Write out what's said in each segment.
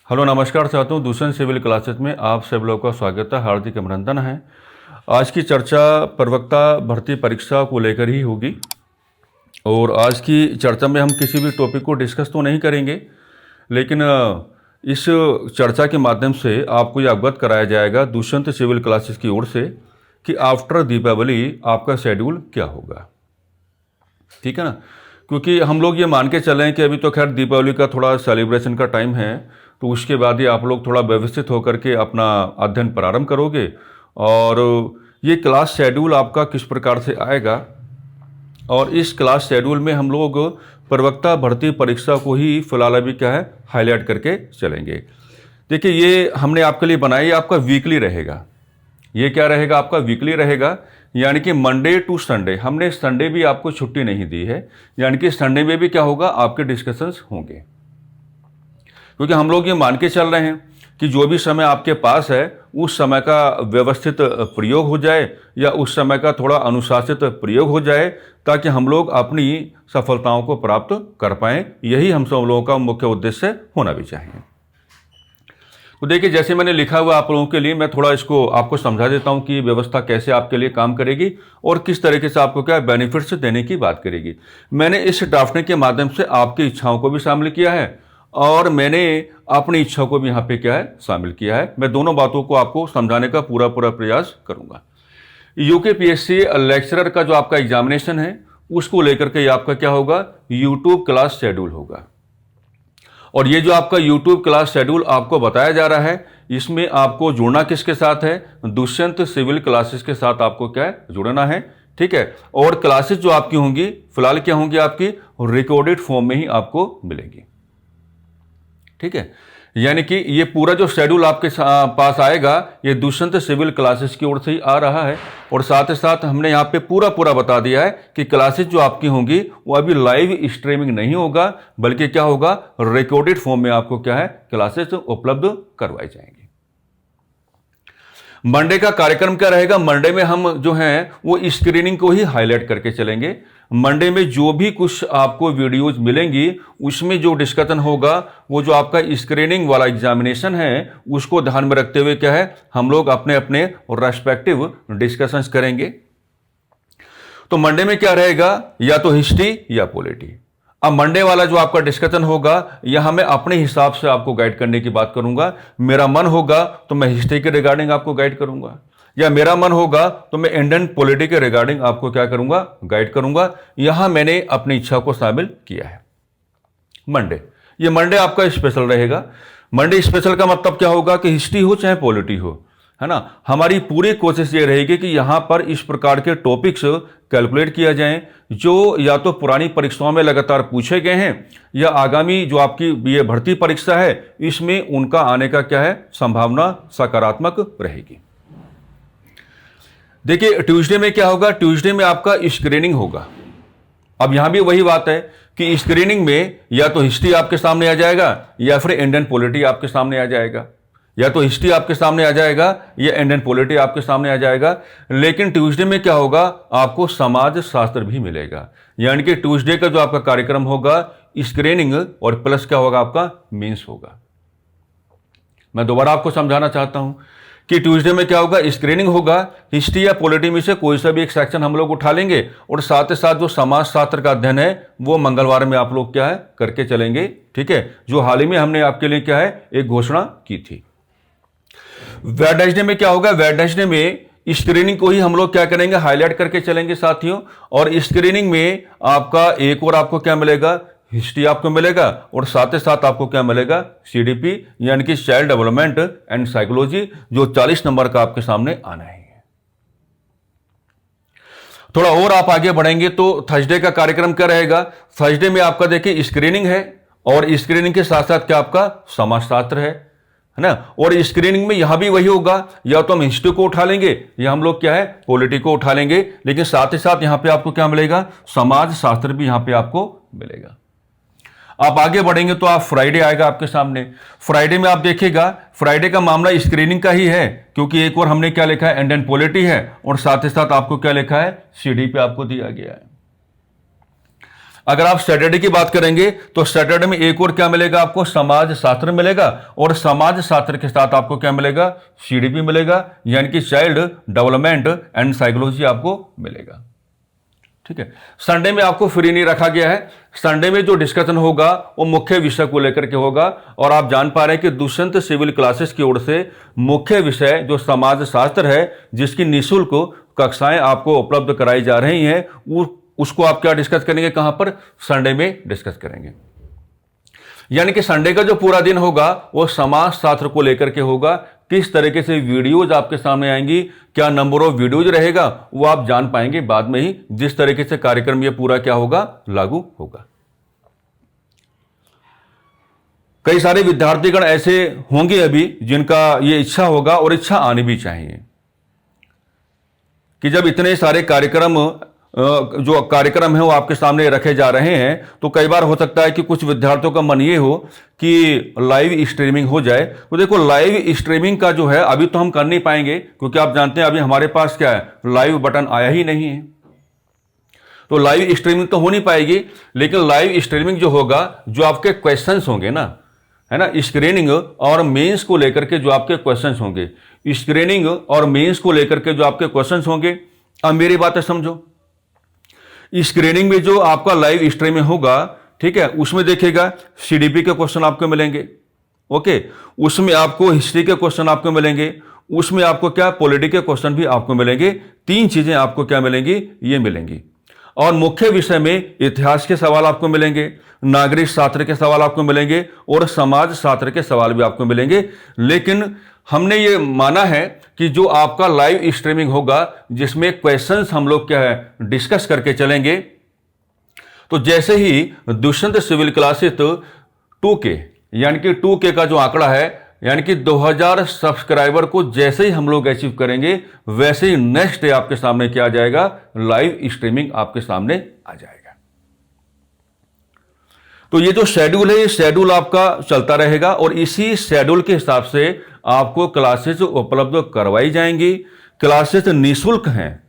Hello नमस्कार चाहता दूसरे सिविल क्लासेस में आप सब लोगों का स्वागत है, हार्दिक अभिनंदन है। आज की चर्चा प्रवक्ता भर्ती परीक्षा को लेकर ही होगी और आज की चर्चा में हम किसी भी टॉपिक को डिस्कस तो नहीं करेंगे, लेकिन इस चर्चा के माध्यम से आपको ये अवगत कराया जाएगा दुष्यंत सिविल क्लासेस की ओर से कि आफ्टर दीपावली आपका शेड्यूल क्या होगा। ठीक है ना, क्योंकि हम लोग ये मान के चलें कि अभी तो खैर दीपावली का थोड़ा सेलिब्रेशन का टाइम है, तो उसके बाद ही आप लोग थोड़ा व्यवस्थित होकर के अपना अध्ययन प्रारंभ करोगे और ये क्लास शेड्यूल आपका किस प्रकार से आएगा और इस क्लास शेड्यूल में हम लोग प्रवक्ता भर्ती परीक्षा को ही फिलहाल अभी क्या है हाईलाइट करके चलेंगे। देखिए ये हमने आपके लिए बनाया, ये आपका वीकली रहेगा। ये क्या रहेगा, आपका वीकली रहेगा, यानी कि मंडे टू संडे। हमने संडे भी आपको छुट्टी नहीं दी है, यानी कि संडे में भी क्या होगा आपके डिस्कशंस होंगे, क्योंकि हम लोग ये मान के चल रहे हैं कि जो भी समय आपके पास है उस समय का व्यवस्थित प्रयोग हो जाए या उस समय का थोड़ा अनुशासित प्रयोग हो जाए, ताकि हम लोग अपनी सफलताओं को प्राप्त कर पाएँ। यही हम सब लोगों का मुख्य उद्देश्य होना भी चाहिए। तो देखिए जैसे मैंने लिखा हुआ आप लोगों के लिए, मैं थोड़ा इसको आपको समझा देता हूं कि व्यवस्था कैसे आपके लिए काम करेगी और किस तरीके से आपको क्या बेनिफिट्स देने की बात करेगी। मैंने इस ड्राफ्टिंग के माध्यम से आपकी इच्छाओं को भी शामिल किया है और मैंने अपनी इच्छाओं को भी यहाँ पे क्या है शामिल किया है। मैं दोनों बातों को आपको समझाने का पूरा प्रयास करूँगा। यूकेपीएससी लेक्चरर का जो आपका एग्जामिनेशन है उसको लेकर के आपका क्या होगा, यूट्यूब क्लास शेड्यूल होगा। और ये जो आपका YouTube क्लास शेड्यूल आपको बताया जा रहा है, इसमें आपको जुड़ना किसके साथ है, दुष्यंत सिविल क्लासेस के साथ आपको क्या है जुड़ना है। ठीक है, और क्लासेस जो आपकी होंगी फिलहाल क्या होंगी, आपकी रिकॉर्डेड फॉर्म में ही आपको मिलेगी। ठीक है, यानी कि ये पूरा जो शेड्यूल आपके पास आएगा ये दुष्यंत सिविल क्लासेस की ओर से ही आ रहा है। और साथ ही साथ हमने यहाँ पे पूरा बता दिया है कि क्लासेस जो आपकी होंगी वो अभी लाइव स्ट्रीमिंग नहीं होगा, बल्कि क्या होगा रिकॉर्डेड फॉर्म में आपको क्या है क्लासेस उपलब्ध करवाई जाएंगी। मंडे का कार्यक्रम क्या रहेगा, मंडे में हम जो हैं वो स्क्रीनिंग को ही हाईलाइट करके चलेंगे। मंडे में जो भी कुछ आपको वीडियोज मिलेंगी उसमें जो डिस्कशन होगा वो जो आपका स्क्रीनिंग वाला एग्जामिनेशन है उसको ध्यान में रखते हुए क्या है हम लोग अपने अपने रेस्पेक्टिव डिस्कशंस करेंगे। तो मंडे में क्या रहेगा, या तो हिस्ट्री या पॉलिटी। अब मंडे वाला जो आपका डिस्कशन होगा यहां मैं अपने हिसाब से आपको गाइड करने की बात करूंगा। मेरा मन होगा तो मैं हिस्ट्री के रिगार्डिंग आपको गाइड करूंगा, या मेरा मन होगा तो मैं इंडियन पॉलिटी के रिगार्डिंग आपको क्या करूंगा, गाइड करूंगा। यहां मैंने अपनी इच्छा को शामिल किया है। मंडे, ये मंडे आपका स्पेशल रहेगा। मंडे स्पेशल का मतलब क्या होगा कि हिस्ट्री हो चाहे पॉलिटी हो, है ना, हमारी पूरी कोशिश ये रहेगी कि यहां पर इस प्रकार के टॉपिक्स कैलकुलेट किया जाए जो या तो पुरानी परीक्षाओं में लगातार पूछे गए हैं या आगामी जो आपकी ये भर्ती परीक्षा है इसमें उनका आने का क्या है संभावना सकारात्मक रहेगी। देखिए ट्यूसडे में क्या होगा, ट्यूसडे में आपका स्क्रीनिंग होगा। अब यहां भी वही बात है कि स्क्रीनिंग में या तो हिस्ट्री आपके सामने आ जाएगा या फिर इंडियन पॉलिटी आपके सामने आ जाएगा, या तो हिस्ट्री आपके सामने आ जाएगा या इंडियन पॉलिटी आपके सामने आ जाएगा। लेकिन ट्यूसडे में क्या होगा, आपको समाज शास्त्र भी मिलेगा। यानी कि ट्यूसडे का जो आपका कार्यक्रम होगा स्क्रीनिंग और प्लस क्या होगा आपका मेंस होगा। मैं दोबारा आपको समझाना चाहता हूं कि ट्यूसडे में क्या होगा, स्क्रीनिंग होगा, हिस्ट्री या पॉलिटी में से कोई सा भी एक सेक्शन हम लोग उठा लेंगे और साथ ही साथ जो समाज शास्त्र का अध्ययन है वो मंगलवार में आप लोग क्या है करके चलेंगे। ठीक है, जो हाल ही में हमने आपके लिए क्या है एक घोषणा की थी। वेडनेसडे में क्या होगा, वेडनेसडे में स्क्रीनिंग को ही हम लोग क्या करेंगे हाईलाइट करके चलेंगे साथियों। और स्क्रीनिंग में आपका एक और आपको क्या मिलेगा, हिस्ट्री आपको मिलेगा और साथ ही साथ आपको क्या मिलेगा सीडीपी यानी कि चाइल्ड डेवलपमेंट एंड साइकोलॉजी, जो 40 नंबर का आपके सामने आना है। थोड़ा और आप आगे बढ़ेंगे तो थर्सडे का कार्यक्रम क्या रहेगा, थर्सडे में आपका देखिए स्क्रीनिंग है और स्क्रीनिंग के साथ साथ क्या आपका समाजशास्त्र है ना। और स्क्रीनिंग में यहां भी वही होगा, या तो हम हिस्ट्री को उठा लेंगे या हम लोग क्या है पॉलिटी को उठा लेंगे, लेकिन साथ ही साथ यहां पे आपको क्या मिलेगा समाज शास्त्र भी यहां पे आपको मिलेगा। आप आगे बढ़ेंगे तो आप फ्राइडे आएगा आपके सामने। फ्राइडे में आप देखिएगा फ्राइडे का मामला स्क्रीनिंग का ही है, क्योंकि एक और हमने क्या लिखा है इंडियन पॉलिटी है और साथ ही साथ आपको क्या लिखा है सीडी पे आपको दिया गया है। अगर आप सैटरडे की बात करेंगे तो सैटरडे में एक और क्या मिलेगा आपको, समाज शास्त्र मिलेगा, और समाज शास्त्र के साथ आपको क्या मिलेगा, सीडीपी मिलेगा, यानी कि चाइल्ड डेवलपमेंट एंड साइकोलॉजी आपको मिलेगा। ठीक है, संडे में आपको फ्री नहीं रखा गया है। संडे में जो डिस्कशन होगा वो मुख्य विषय को लेकर के होगा, और आप जान पा रहे हैं कि दुष्यंत सिविल क्लासेस की ओर से मुख्य विषय जो समाज शास्त्र है, जिसकी निःशुल्क कक्षाएं आपको उपलब्ध कराई जा रही हैं, उसको आप क्या डिस्कस करेंगे, कहां पर, संडे में डिस्कस करेंगे। यानी कि संडे का जो पूरा दिन होगा वो समाज शास्त्र को लेकर के होगा। किस तरीके से वीडियोज आपके सामने आएंगी, क्या नंबर ऑफ वीडियोज रहेगा, वो आप जान पाएंगे बाद में ही, जिस तरीके से कार्यक्रम ये पूरा क्या होगा, लागू होगा। कई सारे विद्यार्थीगण ऐसे होंगे अभी जिनका ये इच्छा होगा, और इच्छा आनी भी चाहिए, कि जब इतने सारे जो कार्यक्रम है वो आपके सामने रखे जा रहे हैं, तो कई बार हो सकता है कि कुछ विद्यार्थियों का मन ये हो कि लाइव स्ट्रीमिंग हो जाए। तो देखो, लाइव स्ट्रीमिंग का जो है अभी तो हम कर नहीं पाएंगे, क्योंकि आप जानते हैं अभी हमारे पास क्या है, लाइव बटन आया ही नहीं है, तो लाइव स्ट्रीमिंग तो हो नहीं पाएगी। लेकिन लाइव स्ट्रीमिंग जो होगा, जो आपके क्वेश्चंस होंगे ना, है ना, स्क्रीनिंग और मेंस को लेकर के जो आपके क्वेश्चंस होंगे, स्क्रीनिंग और मेंस को लेकर के जो आपके क्वेश्चंस होंगे, अब मेरी बात समझो, स्क्रीनिंग में जो आपका लाइव स्ट्रीमिंग होगा, ठीक है, उसमें देखिएगा सीडीपी के क्वेश्चन आपको मिलेंगे, ओके, उसमें आपको हिस्ट्री के क्वेश्चन आपको मिलेंगे, उसमें आपको क्या, पॉलिटी के क्वेश्चन भी आपको मिलेंगे। 3 चीजें आपको क्या मिलेंगी, ये मिलेंगी। और मुख्य विषय में इतिहास के सवाल आपको मिलेंगे, नागरिक शास्त्र के सवाल आपको मिलेंगे, और समाज शास्त्र के सवाल भी आपको मिलेंगे। लेकिन हमने ये माना है कि जो आपका लाइव स्ट्रीमिंग होगा, जिसमें क्वेश्चंस हम लोग क्या है डिस्कस करके चलेंगे, तो जैसे ही दुष्यंत सिविल क्लासेस 2K, यानी कि 2K का जो आंकड़ा है, यानी कि 2000 सब्सक्राइबर को जैसे ही हम लोग अचीव करेंगे, वैसे ही नेक्स्ट डे आपके सामने क्या आ जाएगा, लाइव स्ट्रीमिंग आपके सामने आ जाएगा। तो ये जो शेड्यूल है, ये शेड्यूल आपका चलता रहेगा, और इसी शेड्यूल के हिसाब से आपको क्लासेस उपलब्ध करवाई जाएंगी। क्लासेस निःशुल्क हैं।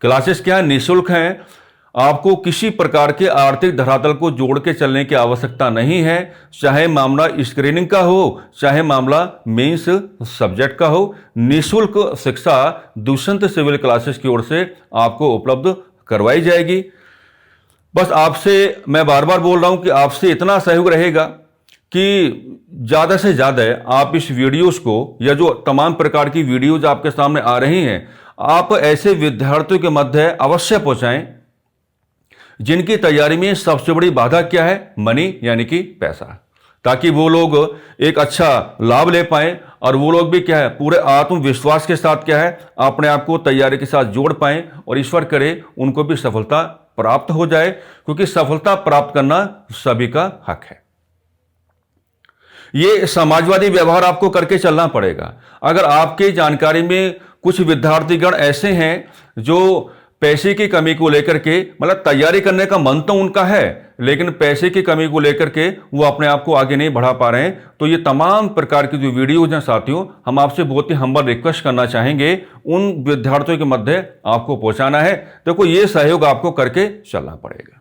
क्लासेस क्या है, निःशुल्क हैं। आपको किसी प्रकार के आर्थिक धरातल को जोड़ के चलने की आवश्यकता नहीं है, चाहे मामला स्क्रीनिंग का हो, चाहे मामला मेंस सब्जेक्ट का हो। निःशुल्क शिक्षा दुष्यंत सिविल क्लासेस की ओर से आपको उपलब्ध करवाई जाएगी। बस आपसे मैं बार बार बोल रहा हूं कि आपसे इतना सहयोग रहेगा कि ज़्यादा से ज़्यादा आप इस वीडियोस को, या जो तमाम प्रकार की वीडियोज आपके सामने आ रही हैं, आप ऐसे विद्यार्थियों के मध्य अवश्य पहुंचाएं जिनकी तैयारी में सबसे बड़ी बाधा क्या है, मनी, यानी कि पैसा, ताकि वो लोग एक अच्छा लाभ ले पाएं, और वो लोग भी क्या है, पूरे आत्मविश्वास के साथ क्या है, अपने आप को तैयारी के साथ जोड़ पाएं, और ईश्वर करे उनको भी सफलता प्राप्त हो जाए, क्योंकि सफलता प्राप्त करना सभी का हक है। ये समाजवादी व्यवहार आपको करके चलना पड़ेगा। अगर आपकी जानकारी में कुछ विद्यार्थीगण ऐसे हैं जो पैसे की कमी को लेकर के, मतलब तैयारी करने का मन तो उनका है, लेकिन पैसे की कमी को लेकर के वो अपने आप को आगे नहीं बढ़ा पा रहे हैं, तो ये तमाम प्रकार की जो वीडियोज हैं साथियों, हम आपसे बहुत ही हम्बल रिक्वेस्ट करना चाहेंगे, उन विद्यार्थियों के मध्य आपको पहुंचाना है। देखो, ये सहयोग आपको करके चलना पड़ेगा,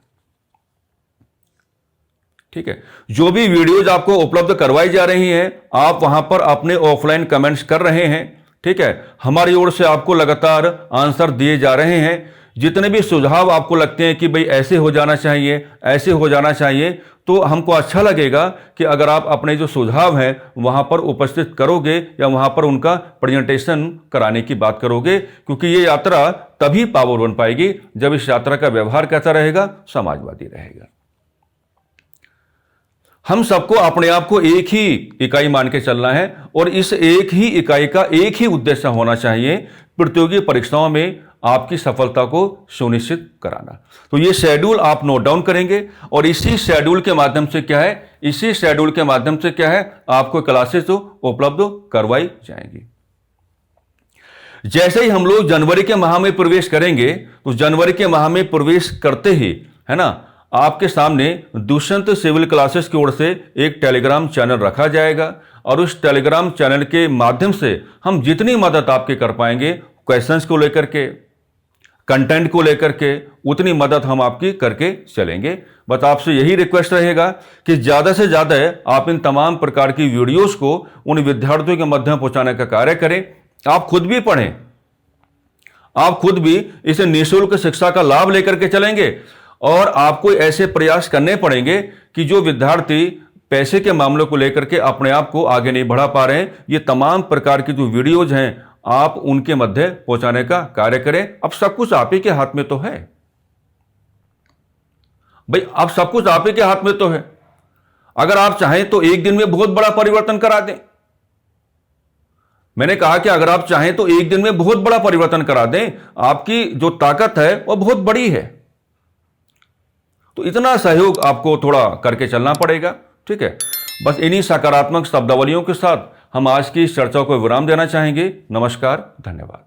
ठीक है। जो भी वीडियोज आपको उपलब्ध करवाई जा रही हैं, आप वहां पर अपने ऑफलाइन कमेंट्स कर रहे हैं, ठीक है। हमारी ओर से आपको लगातार आंसर दिए जा रहे हैं। जितने भी सुझाव आपको लगते हैं कि भाई ऐसे हो जाना चाहिए, ऐसे हो जाना चाहिए, तो हमको अच्छा लगेगा कि अगर आप अपने जो सुझाव हैं वहां पर उपस्थित करोगे, या वहां पर उनका प्रेजेंटेशन कराने की बात करोगे, क्योंकि ये यात्रा तभी पावर बन पाएगी जब इस यात्रा का व्यवहार कैसा रहेगा, समाजवादी रहेगा। हम सबको अपने आप को एक ही इकाई मान के चलना है, और इस एक ही इकाई का एक ही उद्देश्य होना चाहिए, प्रतियोगी परीक्षाओं में आपकी सफलता को सुनिश्चित कराना। तो ये शेड्यूल आप नोट डाउन करेंगे, और इसी शेड्यूल के माध्यम से क्या है, इसी शेड्यूल के माध्यम से क्या है, आपको क्लासेस उपलब्ध करवाई जाएंगी। जैसे ही हम लोग जनवरी के माह में प्रवेश करेंगे, तो जनवरी के माह में प्रवेश करते ही, है ना, आपके सामने दुष्यंत सिविल क्लासेस की ओर से एक टेलीग्राम चैनल रखा जाएगा, और उस टेलीग्राम चैनल के माध्यम से हम जितनी मदद आपकी कर पाएंगे, क्वेश्चंस को लेकर के, कंटेंट को लेकर के उतनी मदद हम आपकी करके चलेंगे। बस आपसे यही रिक्वेस्ट रहेगा कि ज़्यादा से ज़्यादा आप इन तमाम प्रकार की वीडियोस को उन विद्यार्थियों के मध्य पहुंचाने का कार्य करें। आप खुद भी पढ़ें, आप खुद भी इसे निःशुल्क शिक्षा का लाभ लेकर के चलेंगे और आपको ऐसे प्रयास करने पड़ेंगे कि जो विद्यार्थी पैसे के मामलों को लेकर के अपने आप को आगे नहीं बढ़ा पा रहे हैं, ये तमाम प्रकार की जो वीडियोज हैं आप उनके मध्य पहुंचाने का कार्य करें। अब सब कुछ आप ही के हाथ में तो है भाई, अब सब कुछ आप ही के हाथ में तो है। अगर आप चाहें तो एक दिन में बहुत बड़ा परिवर्तन करा दें। मैंने कहा कि अगर आप चाहें तो एक दिन में बहुत बड़ा परिवर्तन करा दें। आपकी जो ताकत है वह बहुत बड़ी है, तो इतना सहयोग आपको थोड़ा करके चलना पड़ेगा। ठीक है, बस इन्हीं सकारात्मक शब्दावलियों के साथ हम आज की इस चर्चा को विराम देना चाहेंगे। नमस्कार, धन्यवाद।